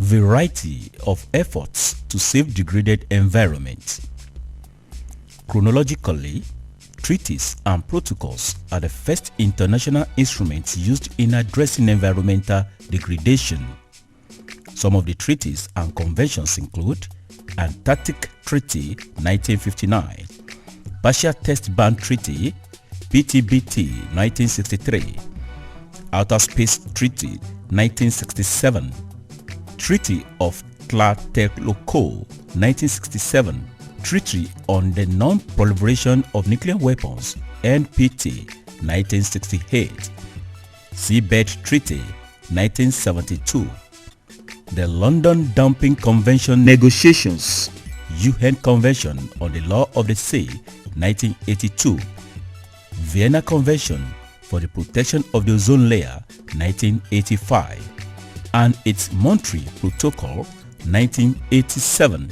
Variety of efforts to save degraded environment. Chronologically, treaties and protocols are the first international instruments used in addressing environmental degradation. Some of the treaties and conventions include Antarctic Treaty 1959, Partial Test Ban Treaty PTBT 1963, Outer Space Treaty 1967, Treaty of Tlatelolco 1967, Treaty on the Non-Proliferation of Nuclear Weapons NPT 1968, Seabed Treaty 1972, the London Dumping Convention Negotiations, UN Convention on the Law of the Sea 1982, Vienna Convention for the Protection of the Ozone Layer 1985, and its Montreal Protocol 1987,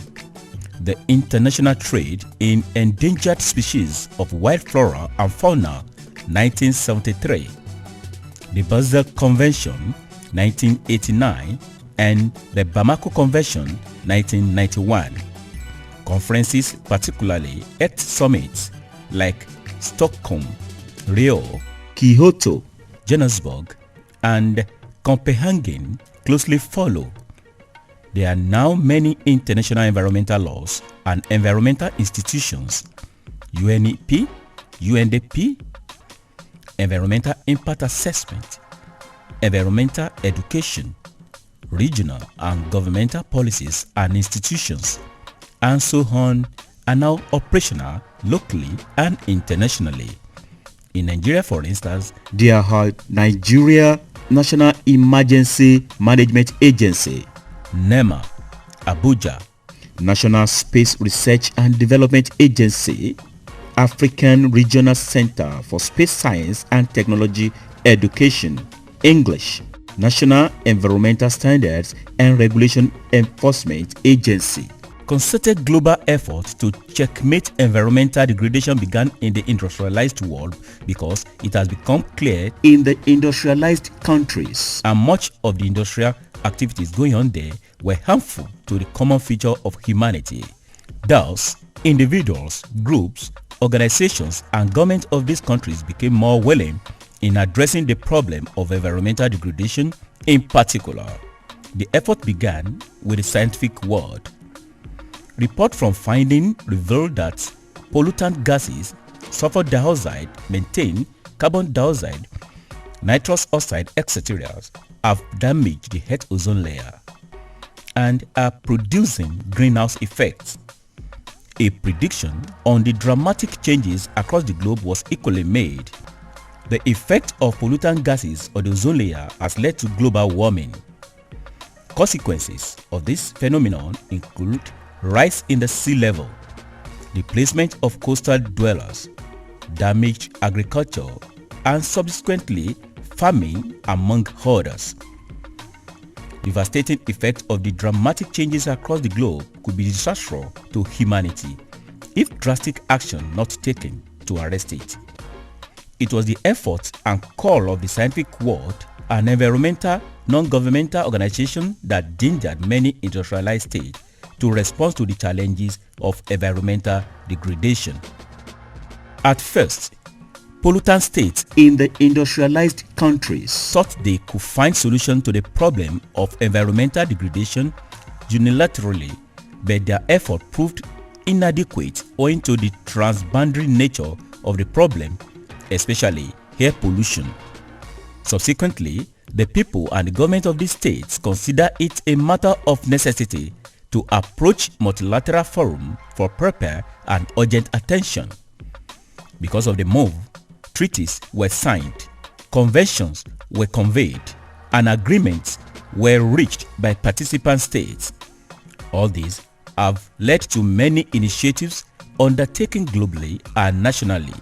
the International Trade in Endangered Species of Wild Flora and Fauna 1973, the Basel Convention 1989, and the Bamako Convention 1991. Conferences, particularly Earth summits like Stockholm, Rio, Kyoto, Johannesburg, and Copenhagen closely follow. There are now many international environmental laws and environmental institutions, UNEP, UNDP, Environmental Impact Assessment, Environmental Education, regional and governmental policies and institutions, and so on, are now operational locally and internationally. In Nigeria, for instance, there are Nigeria National Emergency Management Agency, NEMA, Abuja, National Space Research and Development Agency, African Regional Center for Space Science and Technology Education, English, National Environmental Standards and Regulation Enforcement Agency. Concerted global efforts to checkmate environmental degradation began in the industrialized world because it has become clear in the industrialized countries, and much of the industrial activities going on there were harmful to the common feature of humanity. Thus, individuals, groups, organizations, and governments of these countries became more willing in addressing the problem of environmental degradation in particular. The effort began with the scientific world. Report from finding revealed that pollutant gases, sulfur dioxide, methane, carbon dioxide, nitrous oxide, etc. have damaged the Earth's ozone layer and are producing greenhouse effects. A prediction on the dramatic changes across the globe was equally made. The effect of pollutant gases on the ozone layer has led to global warming. Consequences of this phenomenon include rise in the sea level, displacement of coastal dwellers, damaged agriculture, and subsequently famine, among others. Devastating effects of the dramatic changes across the globe could be disastrous to humanity if drastic action not taken to arrest it. It was the effort and call of the scientific world and environmental non-governmental organizations that gingered many industrialized states to respond to the challenges of environmental degradation. At first, pollutant states in the industrialized countries thought they could find solutions to the problem of environmental degradation unilaterally, but their effort proved inadequate owing to the transboundary nature of the problem, especially air pollution. Subsequently, the people and the government of these states consider it a matter of necessity to approach multilateral forum for proper and urgent attention. Because of the move, treaties were signed, conventions were conveyed, and agreements were reached by participant states. All these have led to many initiatives undertaken globally and nationally.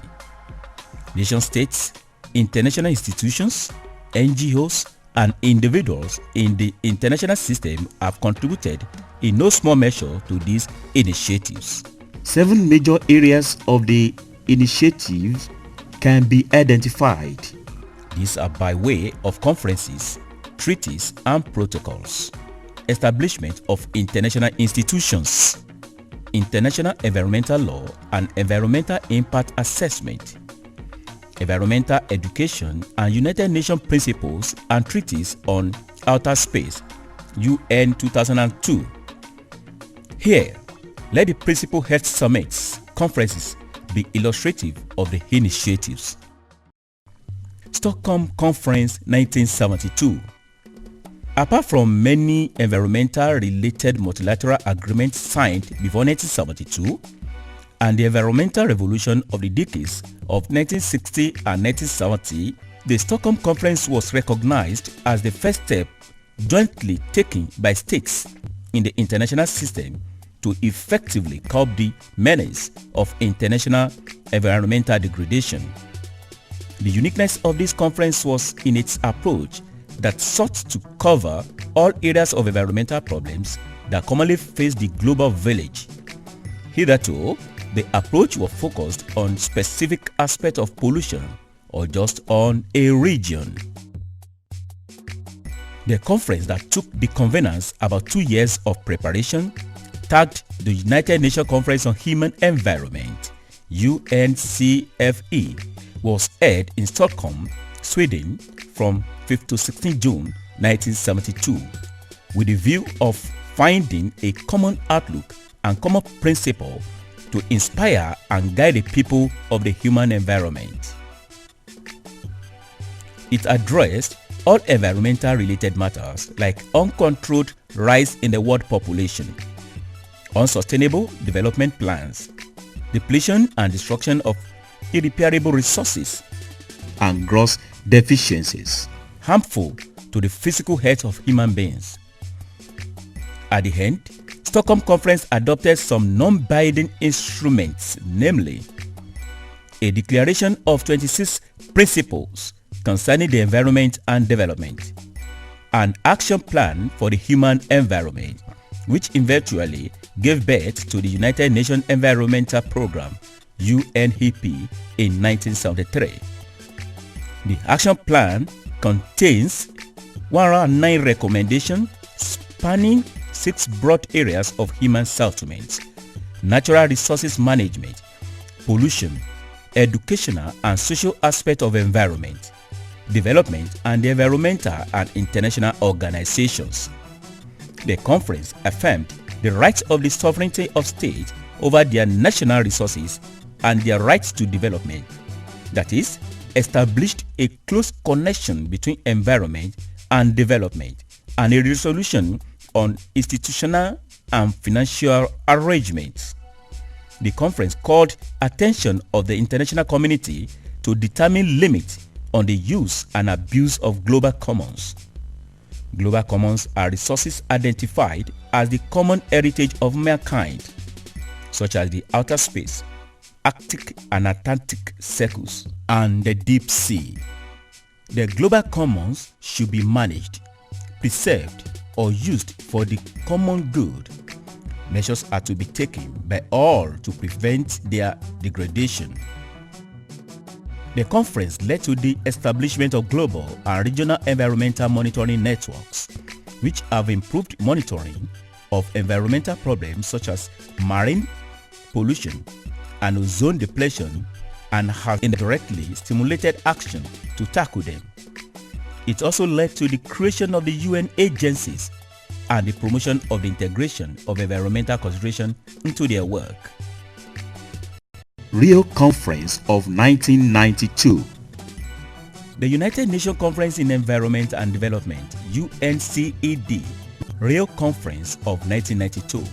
Nation-states, international institutions, NGOs, and individuals in the international system have contributed in no small measure to these initiatives. 7 major areas of the initiatives can be identified. These are by way of conferences, treaties, and protocols. establishment of international institutions, international environmental law and environmental impact assessment, environmental education, and United Nations Principles and Treaties on Outer Space, UN 2002. Here, let the principal health summits, conferences be illustrative of the initiatives. Stockholm Conference 1972. Apart from many environmental-related multilateral agreements signed before 1972 and the environmental revolution of the decades of 1960 and 1970, the Stockholm Conference was recognized as the first step jointly taken by states in the international system to effectively curb the menace of international environmental degradation. The uniqueness of this conference was in its approach that sought to cover all areas of environmental problems that commonly face the global village. Hitherto, the approach was focused on specific aspects of pollution or just on a region. The conference that took the conveners about 2 years of preparation, tagged the United Nations Conference on Human Environment, UNCFE, was held in Stockholm, Sweden from 5 to 16 June 1972, with the view of finding a common outlook and common principle to inspire and guide the people of the human environment. It addressed all environmental related matters like uncontrolled rise in the world population, unsustainable development plans, depletion and destruction of irreparable resources, and gross deficiencies harmful to the physical health of human beings. At the end, Stockholm Conference adopted some non-binding instruments, namely a declaration of 26 principles concerning the environment and development, an action plan for the human environment, which eventually gave birth to the United Nations Environmental Programme, UNEP, in 1973. The action plan contains 109 recommendations spanning 6 broad areas of human settlements: natural resources management, pollution, educational and social aspects of environment, development, and the environmental and international organizations. The conference affirmed the rights of the sovereignty of states over their national resources and their rights to development. That is, established a close connection between environment and development and a resolution on institutional and financial arrangements. The conference called attention of the international community to determine limits on the use and abuse of global commons. Global commons are resources identified as the common heritage of mankind, such as the outer space, Arctic and Atlantic circles, and the deep sea. The global commons should be managed, preserved, or used for the common good. Measures are to be taken by all to prevent their degradation. The conference led to the establishment of global and regional environmental monitoring networks, which have improved monitoring of environmental problems such as marine pollution and ozone depletion, and has indirectly stimulated action to tackle them. It also led to the creation of the UN agencies and the promotion of the integration of environmental consideration into their work. Rio Conference of 1992. The United Nations Conference in Environment and Development, UNCED, Rio Conference of 1992,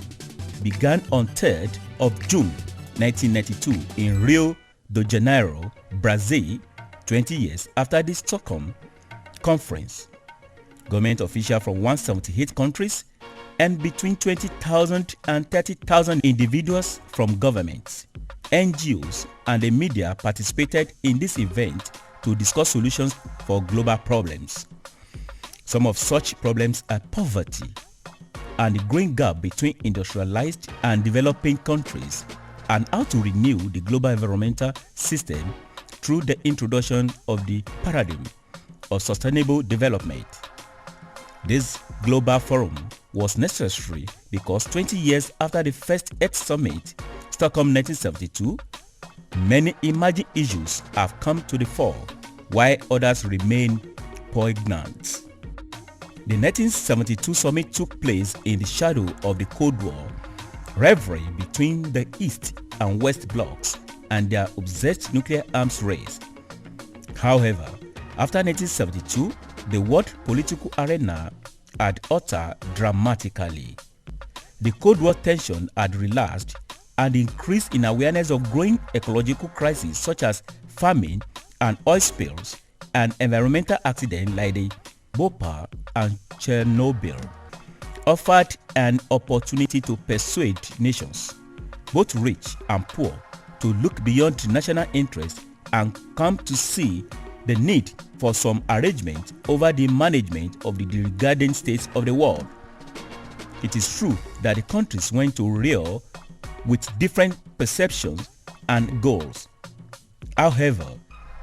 began on 3rd of June 1992 in Rio de Janeiro, Brazil, 20 years after the Stockholm Conference. Government officials from 178 countries and between 20,000 and 30,000 individuals from governments, NGOs, and the media participated in this event to discuss solutions for global problems. Some of such problems are poverty and the growing gap between industrialized and developing countries, and how to renew the global environmental system through the introduction of the paradigm of sustainable development. This global forum was necessary because 20 years after the first Earth Summit, Stockholm 1972, many emerging issues have come to the fore, while others remain poignant. The 1972 summit took place in the shadow of the Cold War, rivalry between the East and West blocs and their obsessed nuclear arms race. However, after 1972, the world political arena had altered dramatically. The Cold War tension had relaxed, and the increase in awareness of growing ecological crises such as famine and oil spills and environmental accidents like the Bhopal and Chernobyl offered an opportunity to persuade nations, both rich and poor, to look beyond national interests and come to see the need for some arrangement over the management of the degrading states of the world. It is true that the countries went to Rio with different perceptions and goals. However,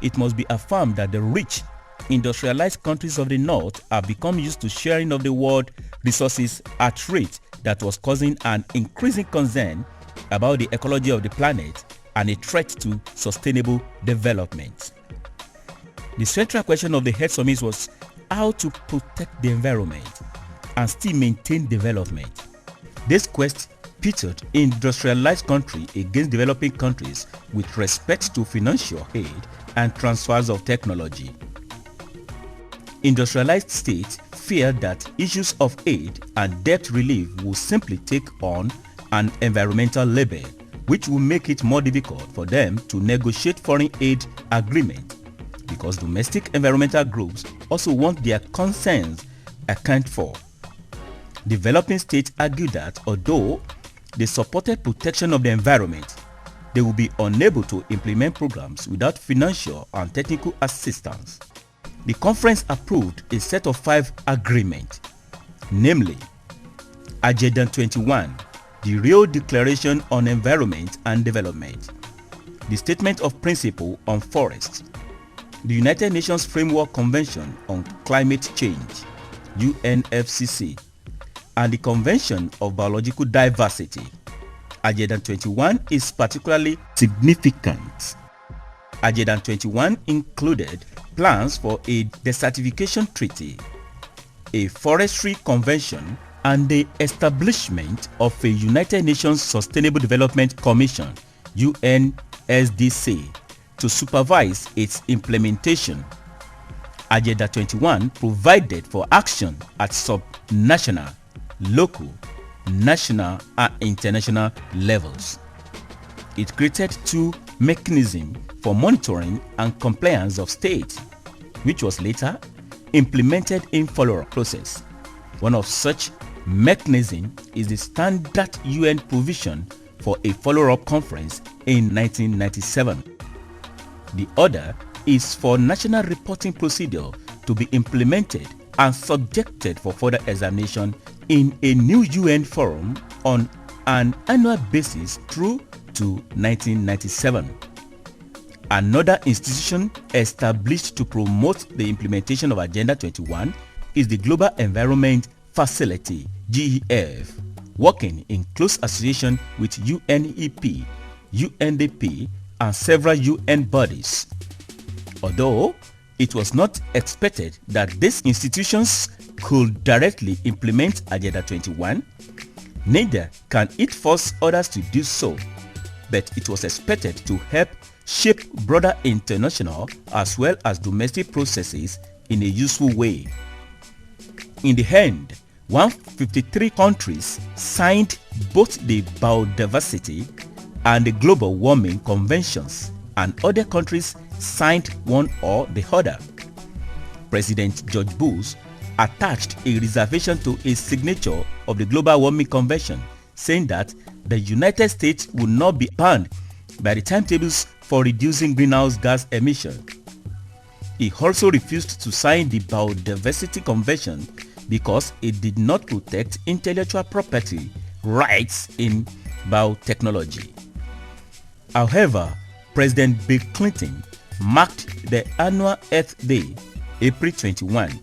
it must be affirmed that the rich, industrialized countries of the North have become used to sharing of the world resources at rate that was causing an increasing concern about the ecology of the planet and a threat to sustainable development. The central question of the Earth Summit was how to protect the environment and still maintain development. This quest pitted industrialized countries against developing countries with respect to financial aid and transfers of technology. Industrialized states feared that issues of aid and debt relief will simply take on an environmental label, which will make it more difficult for them to negotiate foreign aid agreements, because domestic environmental groups also want their concerns accounted for. Developing states argued that although they supported protection of the environment, they will be unable to implement programs without financial and technical assistance. The conference approved a set of 5 agreements, namely Agenda 21, the Rio Declaration on Environment and Development, the Statement of Principle on Forests, the United Nations Framework Convention on Climate Change, UNFCCC, and the Convention of Biological Diversity. Agenda 21 is particularly significant. Agenda 21 included plans for a desertification treaty, a forestry convention, and the establishment of a United Nations Sustainable Development Commission, UNSDC, to supervise its implementation. Agenda 21 provided for action at sub-national, local, national, and international levels. It created 2 mechanisms for monitoring and compliance of states, which was later implemented in follow-up process. One of such mechanisms is the standard UN provision for a follow-up conference in 1997. The other is for national reporting procedure to be implemented and subjected for further examination in a new UN forum on an annual basis through to 1997. Another institution established to promote the implementation of Agenda 21 is the Global Environment Facility, GEF, working in close association with UNEP, UNDP, and several UN bodies. Although it was not expected that these institutions could directly implement Agenda 21, neither can it force others to do so, but it was expected to help shape broader international as well as domestic processes in a useful way. In the end, 153 countries signed both the Biodiversity and the Global Warming Conventions, and other countries signed one or the other. President George Bush attached a reservation to his signature of the Global Warming Convention, saying that the United States would not be bound by the timetables for reducing greenhouse gas emissions. He also refused to sign the Biodiversity Convention because it did not protect intellectual property rights in biotechnology. However, President Bill Clinton marked the annual Earth Day, April 21,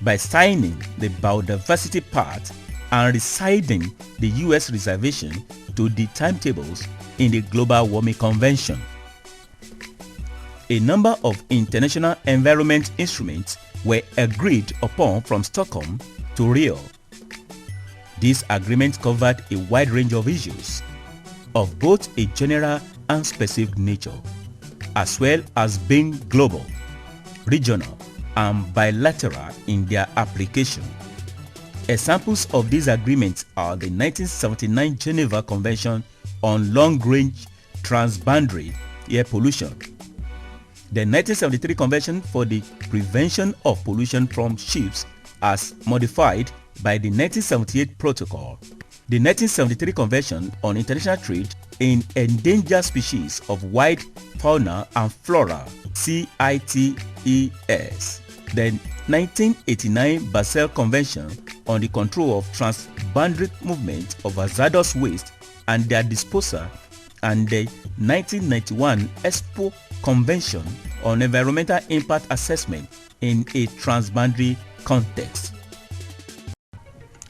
by signing the biodiversity part and residing the U.S. reservation to the timetables in the Global Warming Convention. A number of international environment instruments were agreed upon from Stockholm to Rio. These agreements covered a wide range of issues of both a general and specific nature, as well as being global, regional, and bilateral in their application. Examples of these agreements are the 1979 Geneva Convention on Long-Range Transboundary Air Pollution, the 1973 Convention for the Prevention of Pollution from Ships as modified by the 1978 Protocol, the 1973 Convention on International Trade in Endangered Species of Wild Fauna and Flora (CITES), the 1989 Basel Convention on the Control of Transboundary Movement of Hazardous Waste and their Disposal, and the 1991 ESPO Convention on Environmental Impact Assessment in a Transboundary Context.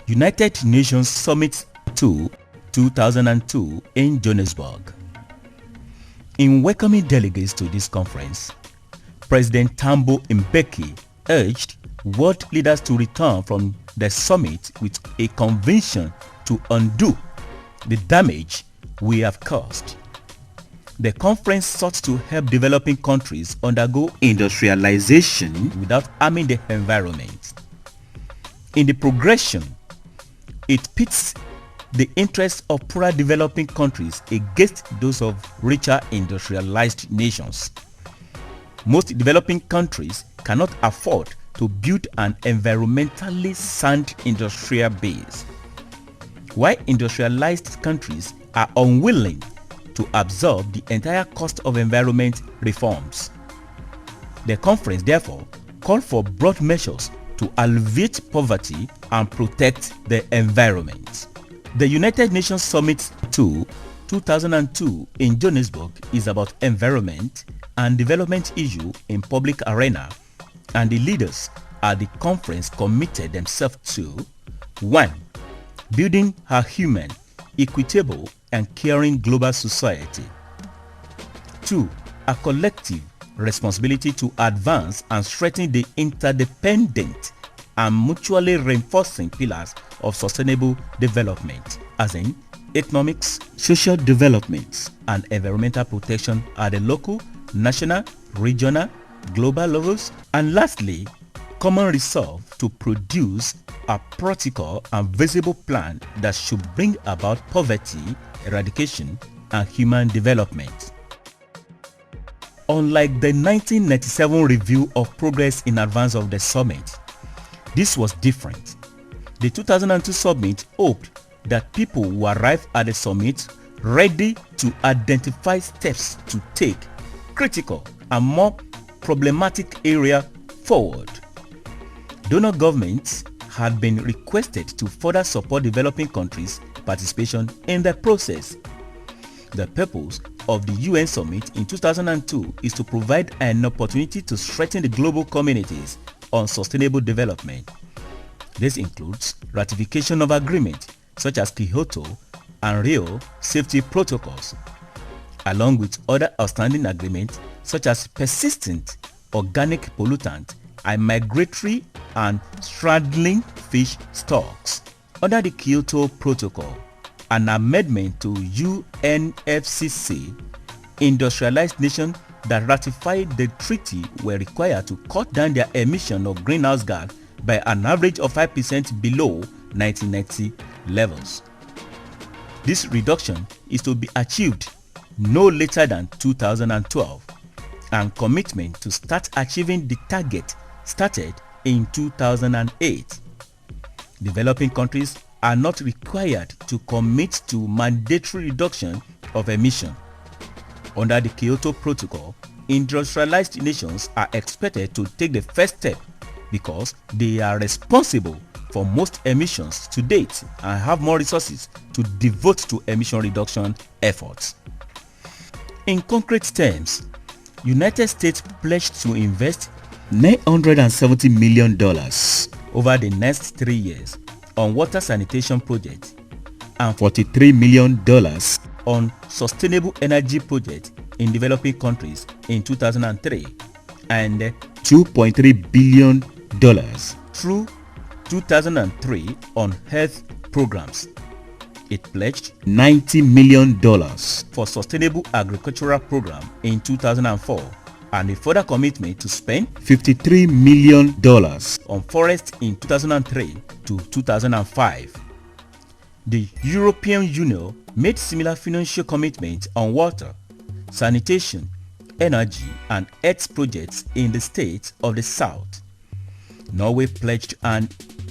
United Nations Summit 2, 2002 in Johannesburg. In welcoming delegates to this conference, President Thabo Mbeki urged world leaders to return from the summit with a conviction to undo the damage we have caused. The conference sought to help developing countries undergo industrialization without harming the environment. In the progression, it pits the interests of poorer developing countries against those of richer industrialized nations. Most developing countries cannot afford to build an environmentally sound industrial base, while industrialized countries are unwilling to absorb the entire cost of environment reforms. The conference therefore called for broad measures to alleviate poverty and protect the environment. The United Nations Summit 2, 2002 in Johannesburg is about environment and development issue in public arena, and the leaders at the conference committed themselves to 1. Building a human, equitable, and caring global society. 2. A collective responsibility to advance and strengthen the interdependent and mutually reinforcing pillars of sustainable development, as in economics, social development, and environmental protection at the local, national, regional, global levels. And lastly, common resolve to produce a practical and visible plan that should bring about poverty eradication and human development. Unlike the 1997 review of progress in advance of the summit, this was different. The 2002 summit hoped that people who arrive at the summit ready to identify steps to take critical and more problematic area forward. Donor governments had been requested to further support developing countries' participation in the process. The purpose of the UN Summit in 2002 is to provide an opportunity to strengthen the global communities on sustainable development. This includes ratification of agreements such as Kyoto and Rio safety protocols, along with other outstanding agreements such as persistent organic pollutant and migratory and straddling fish stocks. Under the Kyoto Protocol, an amendment to UNFCCC, industrialized nations that ratified the treaty were required to cut down their emission of greenhouse gas by an average of 5% below 1990 levels. This reduction is to be achieved no later than 2012, and commitment to start achieving the target started in 2008. Developing countries are not required to commit to mandatory reduction of emission. Under the Kyoto Protocol, industrialized nations are expected to take the first step because they are responsible for most emissions to date and have more resources to devote to emission reduction efforts. In concrete terms, United States pledged to invest $970 million over the next 3 years on water sanitation projects and $43 million on sustainable energy projects in developing countries in 2003 and $2.3 billion through 2003 on health programs. It pledged $90 million for sustainable agricultural program in 2004 and a further commitment to spend $53 million on forests in 2003 to 2005. The European Union made similar financial commitments on water, sanitation, energy and health projects in the states of the South. Norway pledged an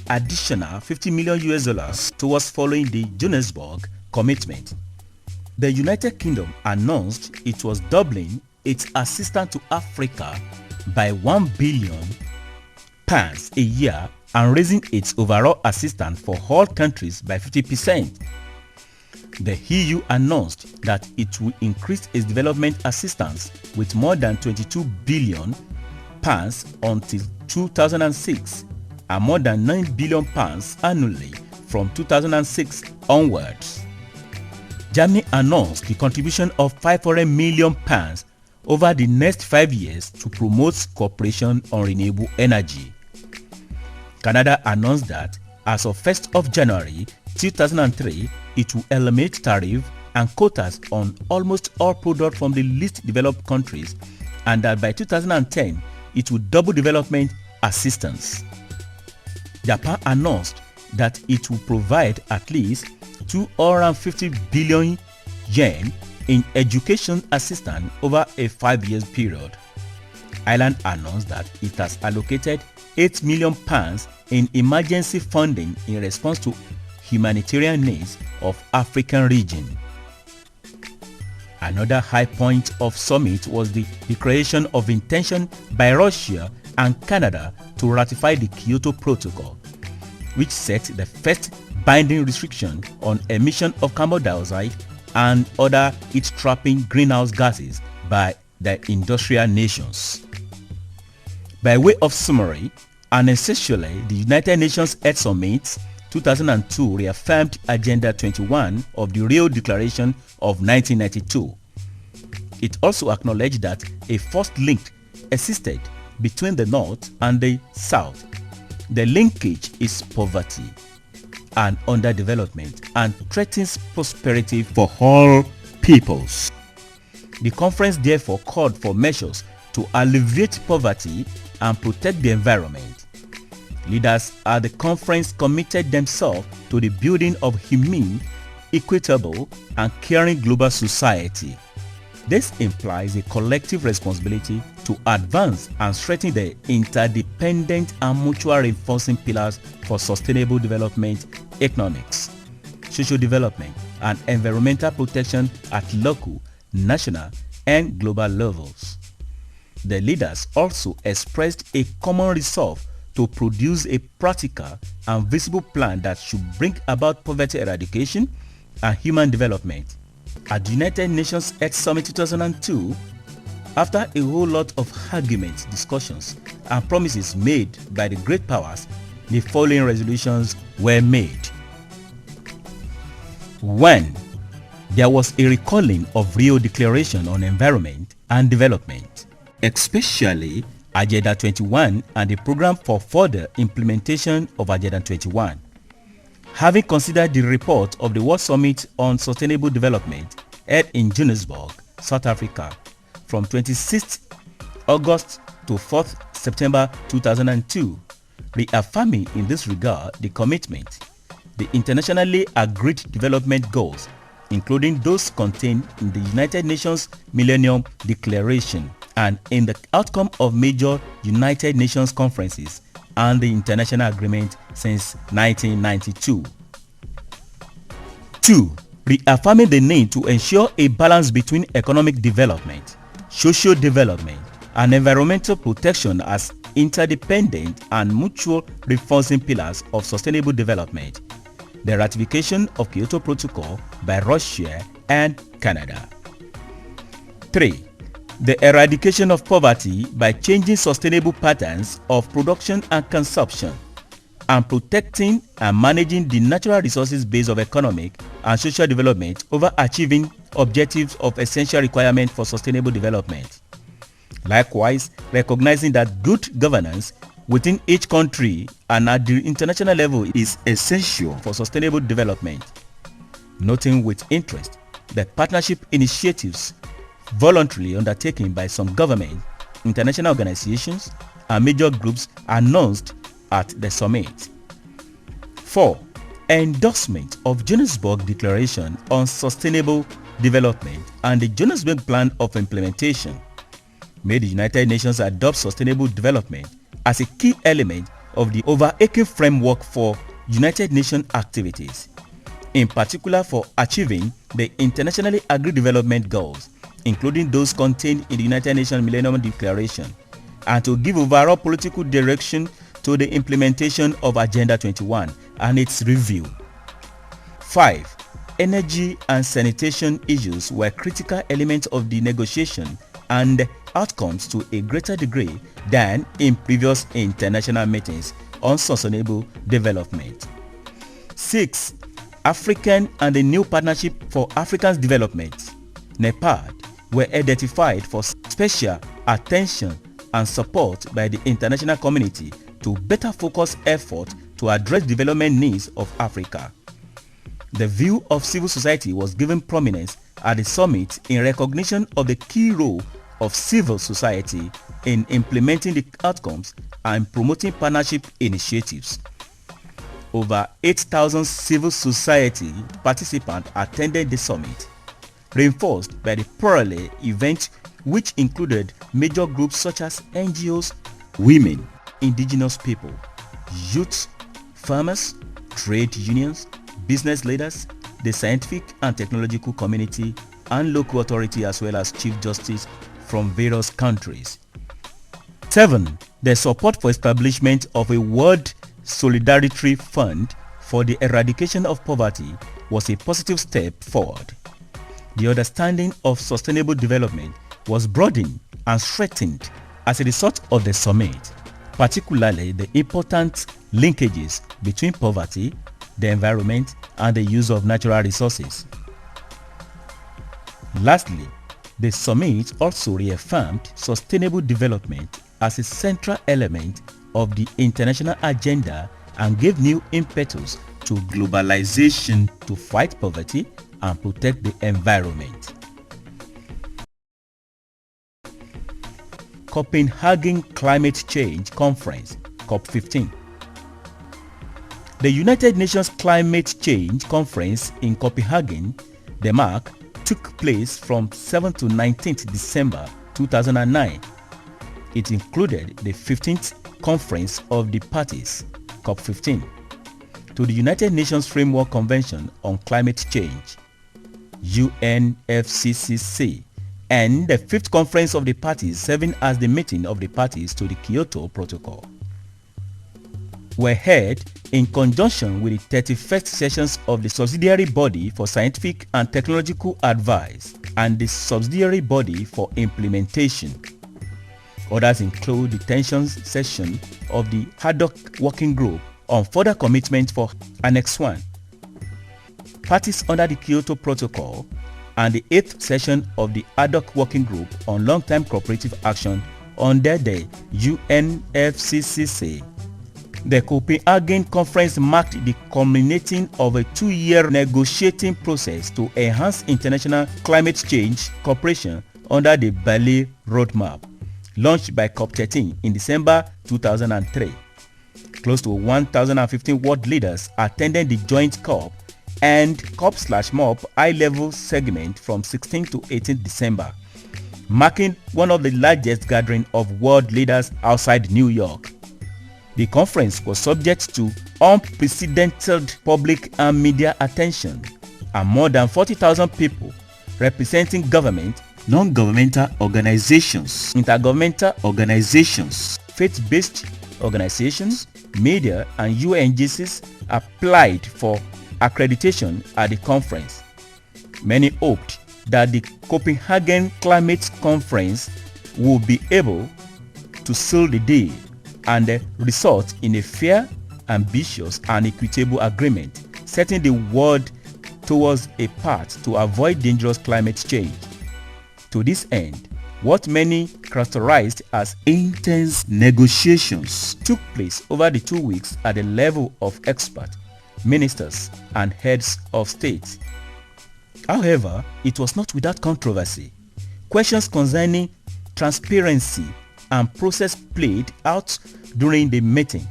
additional $50 million towards following the Johannesburg commitment. The United Kingdom announced it was doubling its assistance to Africa by £1 billion a year and raising its overall assistance for all countries by 50%. The EU announced that it will increase its development assistance with more than £22 billion until 2006 and more than £9 billion annually from 2006 onwards. Germany announced the contribution of £500 million over the next 5 years to promote cooperation on renewable energy. Canada announced that as of 1st of January 2003, it will eliminate tariff and quotas on almost all products from the least developed countries and that by 2010, it will double development assistance. Japan announced that it will provide at least 250 billion yen in education assistance over a 5-year period. Ireland announced that it has allocated £8 million in emergency funding in response to humanitarian needs of African region. Another high point of summit was the declaration of intention by Russia and Canada to ratify the Kyoto Protocol, which set the first binding restriction on emission of carbon dioxide and other heat-trapping greenhouse gases by the industrial nations. By way of summary, and essentially the United Nations Earth Summit 2002 reaffirmed Agenda 21 of the Rio Declaration of 1992. It also acknowledged that a first link existed between the North and the South. The linkage is poverty and underdevelopment and threatens prosperity for all peoples. The conference therefore called for measures to alleviate poverty and protect the environment. Leaders at the conference committed themselves to the building of humane, equitable, and caring global society. This implies a collective responsibility to advance and strengthen the interdependent and mutual reinforcing pillars for sustainable development, economics, social development, and environmental protection at local, national, and global levels. The leaders also expressed a common resolve to produce a practical and visible plan that should bring about poverty eradication and human development. At the United Nations Earth Summit 2002, after a whole lot of arguments, discussions, and promises made by the great powers, the following resolutions were made. 1. There was a recalling of Rio Declaration on Environment and Development, especially Agenda 21 and the program for further implementation of Agenda 21. Having considered the report of the World Summit on Sustainable Development held in Johannesburg, South Africa, from 26th August to 4th September 2002, reaffirming in this regard the commitment, the internationally agreed development goals, including those contained in the United Nations Millennium Declaration and in the outcome of major United Nations conferences and the international agreement since 1992. 2. Reaffirming the need to ensure a balance between economic development, social development, and environmental protection as interdependent and mutual reinforcing pillars of sustainable development. The ratification of Kyoto Protocol by Russia and Canada. 3. The eradication of poverty by changing sustainable patterns of production and consumption. and protecting and managing the natural resources base of economic and social development over achieving objectives of essential requirement for sustainable development. Likewise, recognizing that good governance within each country and at the international level is essential for sustainable development. Noting with interest the partnership initiatives voluntarily undertaken by some government, international organizations, and major groups announced at the summit. 4. Endorsement of Johannesburg Declaration on Sustainable Development and the Johannesburg Plan of Implementation made the United Nations adopt sustainable development as a key element of the overarching framework for United Nations activities, in particular for achieving the internationally agreed development goals, including those contained in the United Nations Millennium Declaration, and to give overall political direction to the implementation of Agenda 21 and its review. 5. Energy and sanitation issues were critical elements of the negotiation and outcomes to a greater degree than in previous international meetings on sustainable development. 6. African and the New Partnership for African Development, NEPAD, were identified for special attention and support by the international community to better focus effort to address development needs of Africa. The view of civil society was given prominence at the summit in recognition of the key role of civil society in implementing the outcomes and promoting partnership initiatives. Over 8,000 civil society participants attended the summit, reinforced by the parallel event which included major groups such as NGOs, women, indigenous people, youth, farmers, trade unions, business leaders, the scientific and technological community, and local authority, as well as chief justice from various countries. 7. The support for establishment of a World Solidarity Fund for the eradication of poverty was a positive step forward. The understanding of sustainable development was broadened and strengthened as a result of the summit, particularly the important linkages between poverty, the environment, and the use of natural resources. Lastly, the summit also reaffirmed sustainable development as a central element of the international agenda and gave new impetus to globalization to fight poverty and protect the environment. Copenhagen Climate Change Conference, COP15. The United Nations Climate Change Conference in Copenhagen, Denmark, took place from 7th to 19th December 2009. It included the 15th Conference of the Parties, COP15, to the United Nations Framework Convention on Climate Change, UNFCCC, and the 5th Conference of the Parties, serving as the meeting of the parties to the Kyoto Protocol, were held in conjunction with the 31st sessions of the Subsidiary Body for Scientific and Technological Advice and the Subsidiary Body for Implementation. Others include the tensions session of the ad hoc working group on further commitment for Annex 1, parties under the Kyoto Protocol, and the 8th session of the ad hoc working group on long-term cooperative action under the UNFCCC. The Copenhagen Conference marked the culminating of a 2-year negotiating process to enhance international climate change cooperation under the Bali Roadmap, launched by COP13 in December 2003. Close to 1,015 world leaders attended the joint COP and COP/MOP high-level segment from 16 to 18 December, marking one of the largest gatherings of world leaders outside New York. The conference was subject to unprecedented public and media attention, and more than 40,000 people representing government, non-governmental organizations, intergovernmental organizations, faith-based organizations, media, and UNGCs applied for accreditation at the conference. Many hoped that the Copenhagen Climate Conference would be able to seal the deal and result in a fair, ambitious and equitable agreement, setting the world towards a path to avoid dangerous climate change. To this end, what many characterized as intense negotiations took place over the 2 weeks at the level of experts, ministers, and heads of state. However, it was not without controversy. Questions concerning transparency and process played out during the meeting.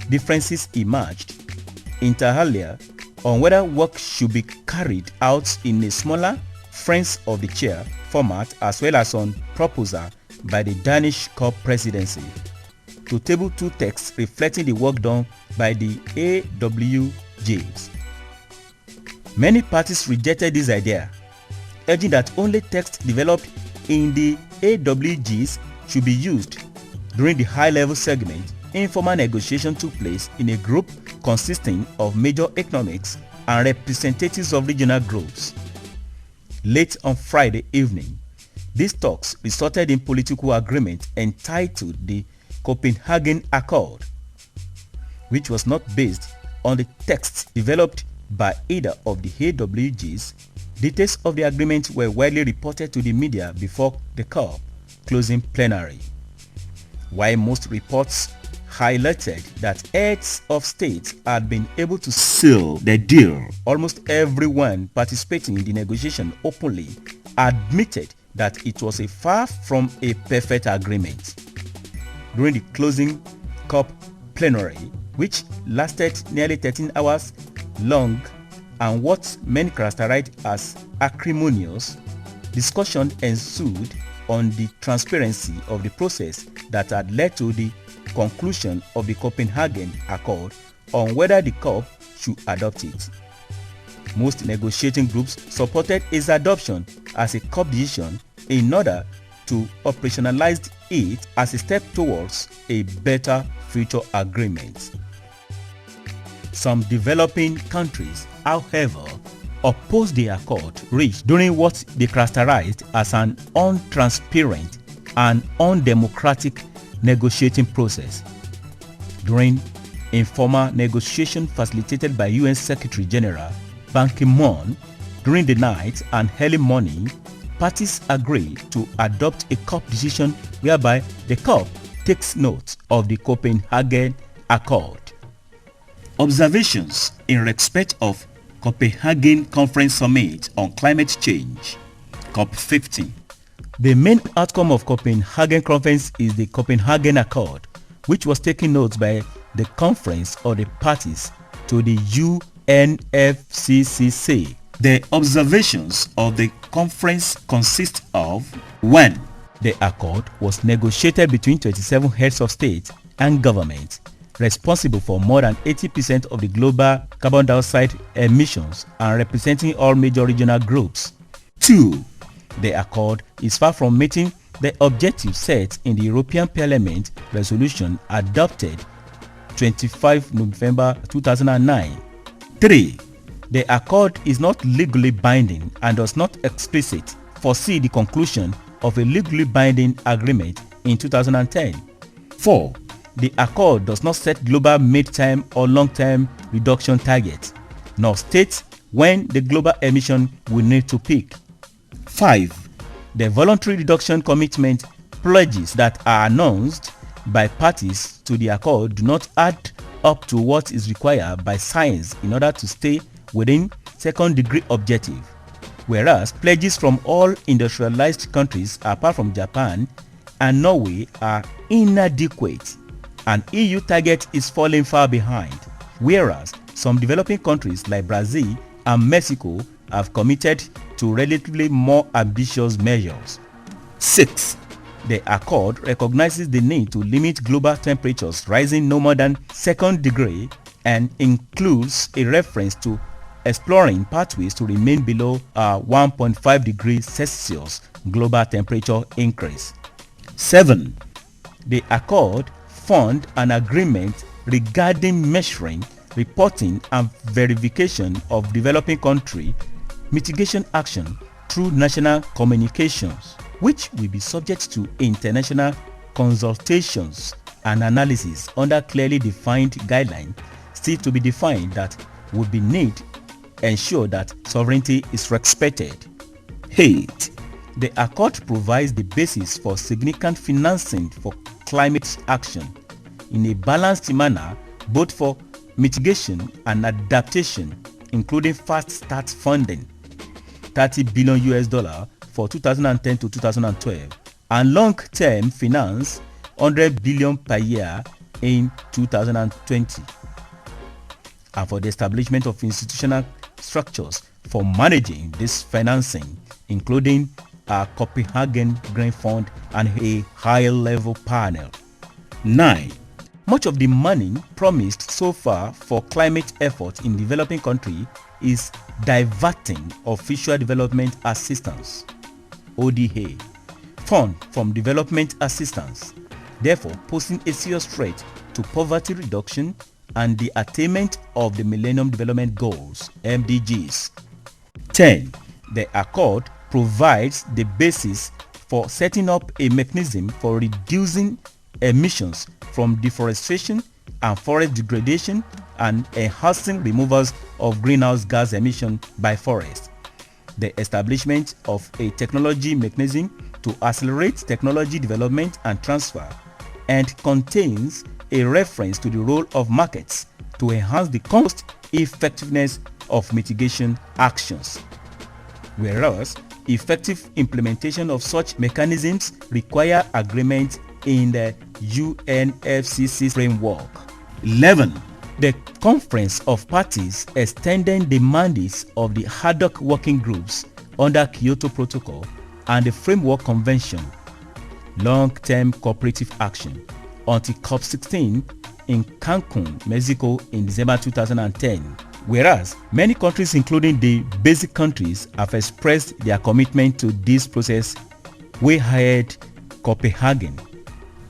Differences emerged, inter alia, on whether work should be carried out in a smaller Friends of the Chair format, as well as on proposal by the Danish COP presidency to table 2 texts reflecting the work done by the AWJs. Many parties rejected this idea, urging that only text developed in the AWGs should be used. During the high-level segment, informal negotiation took place in a group consisting of major economics and representatives of regional groups. Late on Friday evening, these talks resulted in political agreement entitled the Copenhagen Accord, which was not based on the texts developed by either of the AWGs. Details of the agreement were widely reported to the media before the COP closing plenary. While most reports highlighted that heads of states had been able to seal the deal, almost everyone participating in the negotiation openly admitted that it was far from a perfect agreement. During the closing COP plenary, which lasted nearly 13 hours long and what many characterized as acrimonious, discussion ensued on the transparency of the process that had led to the conclusion of the Copenhagen Accord on whether the COP should adopt it. Most negotiating groups supported its adoption as a COP decision in order to operationalize it as a step towards a better future agreement. Some developing countries, however, opposed the accord reached during what they characterized as an untransparent and undemocratic negotiating process. During informal negotiation facilitated by UN Secretary General Ban Ki-moon, during the night and early morning, parties agreed to adopt a COP decision whereby the COP takes note of the Copenhagen Accord. Observations in respect of Copenhagen Conference Summit on Climate Change, COP15. The main outcome of Copenhagen Conference is the Copenhagen Accord, which was taken note by the conference of the parties to the UNFCCC. The observations of the conference consist of 1. The accord was negotiated between 27 heads of state and government responsible for more than 80% of the global carbon dioxide emissions and representing all major regional groups. 2. The accord is far from meeting the objectives set in the European Parliament resolution adopted 25 November 2009. 3. The accord is not legally binding and does not explicitly foresee the conclusion of a legally binding agreement in 2010. 4. The accord does not set global mid-term or long-term reduction targets, nor states when the global emission will need to peak. 5. The voluntary reduction commitment pledges that are announced by parties to the accord do not add up to what is required by science in order to stay within second-degree objective, whereas pledges from all industrialized countries apart from Japan and Norway are inadequate. An EU target is falling far behind, whereas some developing countries like Brazil and Mexico have committed to relatively more ambitious measures. 6. The accord recognizes the need to limit global temperatures rising no more than second degree and includes a reference to exploring pathways to remain below a 1.5 degrees Celsius global temperature increase. 7. The accord found an agreement regarding measuring, reporting and verification of developing country mitigation action through national communications, which will be subject to international consultations and analysis under clearly defined guidelines still to be defined that would be need ensure that sovereignty is respected. 8. The accord provides the basis for significant financing for climate action in a balanced manner, both for mitigation and adaptation, including fast start funding, $30 billion for 2010 to 2012, and long-term finance, $100 billion per year in 2020, and for the establishment of institutional structures for managing this financing, including a Copenhagen Green Fund and a high-level panel. 9. Much of the money promised so far for climate efforts in developing countries is diverting official development assistance (ODA) fund from development assistance, therefore posing a serious threat to poverty reduction and the attainment of the Millennium Development Goals (MDGs). 10. The accord provides the basis for setting up a mechanism for reducing emissions from deforestation and forest degradation and enhancing removals of greenhouse gas emission by forests. The establishment of a technology mechanism to accelerate technology development and transfer, and contains a reference to the role of markets to enhance the cost effectiveness of mitigation actions. Whereas effective implementation of such mechanisms require agreement in the UNFCCC framework. 11. The Conference of Parties extending the mandates of the ad hoc working groups under Kyoto Protocol and the Framework Convention, Long-Term Cooperative Action, until COP16 in Cancun, Mexico in December 2010. Whereas many countries, including the basic countries, have expressed their commitment to this process way ahead Copenhagen.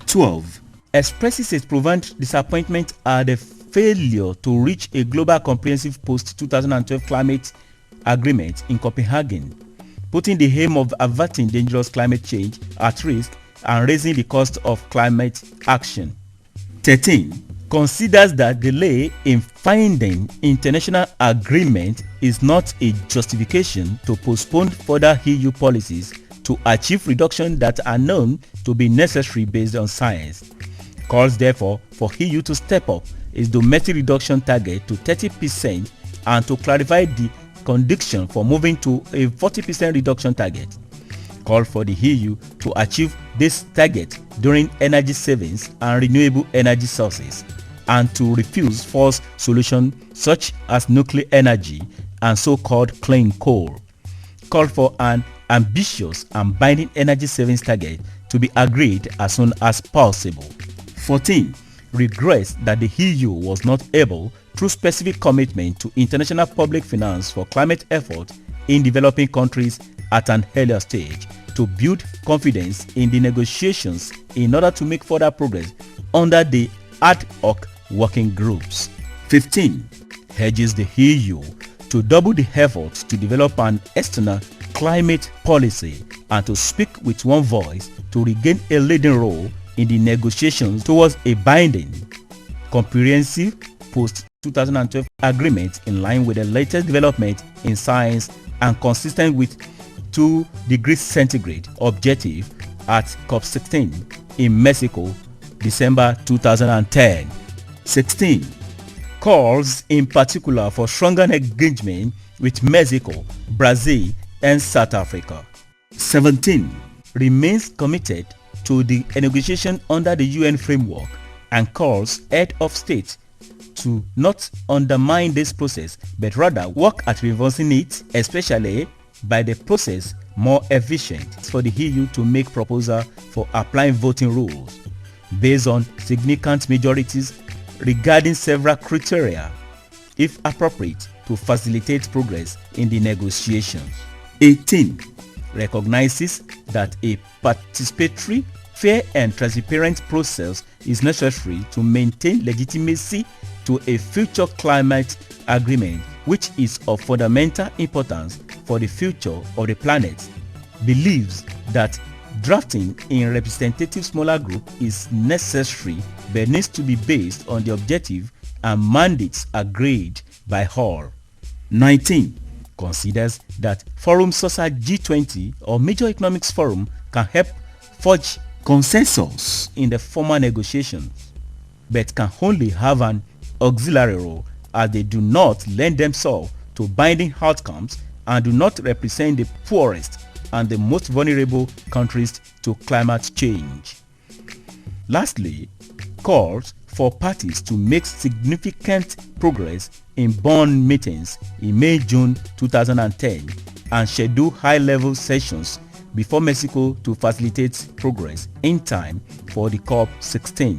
12. Expresses its profound disappointment at the failure to reach a global comprehensive post-2012 climate agreement in Copenhagen, putting the aim of averting dangerous climate change at risk and raising the cost of climate action. 13. Considers that delay in finding international agreement is not a justification to postpone further EU policies to achieve reductions that are known to be necessary based on science. Calls therefore for EU to step up its domestic reduction target to 30% and to clarify the condition for moving to a 40% reduction target. Call for the EU to achieve this target during energy savings and renewable energy sources, and to refuse false solutions such as nuclear energy and so-called clean coal. Call for an ambitious and binding energy savings target to be agreed as soon as possible. 14. Regrets that the EU was not able, through specific commitment to international public finance for climate efforts in developing countries at an earlier stage, to build confidence in the negotiations in order to make further progress under the ad hoc working groups. 15. Urges the EU to double the efforts to develop an external climate policy and to speak with one voice to regain a leading role in the negotiations towards a binding, comprehensive post-2012 agreement in line with the latest development in science and consistent with 2 degrees centigrade objective at COP16 in Mexico, December 2010. 16. Calls in particular for stronger engagement with Mexico, Brazil, and South Africa. 17. Remains committed to the negotiation under the UN framework and calls head of state to not undermine this process but rather work at reversing it, especially by the process more efficient for the EU to make proposal for applying voting rules based on significant majorities regarding several criteria, if appropriate, to facilitate progress in the negotiations. 18. Recognizes that a participatory, fair and transparent process is necessary to maintain legitimacy to a future climate agreement which is of fundamental importance for the future of the planet. Believes that drafting in representative smaller group is necessary but needs to be based on the objective and mandates agreed by all. 19. Considers that forums such as G20 or major economics forum can help forge consensus in the formal negotiations, but can only have an auxiliary role as they do not lend themselves to binding outcomes and do not represent the poorest and the most vulnerable countries to climate change. Lastly, calls for parties to make significant progress in Bonn meetings in May-June 2010 and schedule high-level sessions before Mexico to facilitate progress in time for the COP16.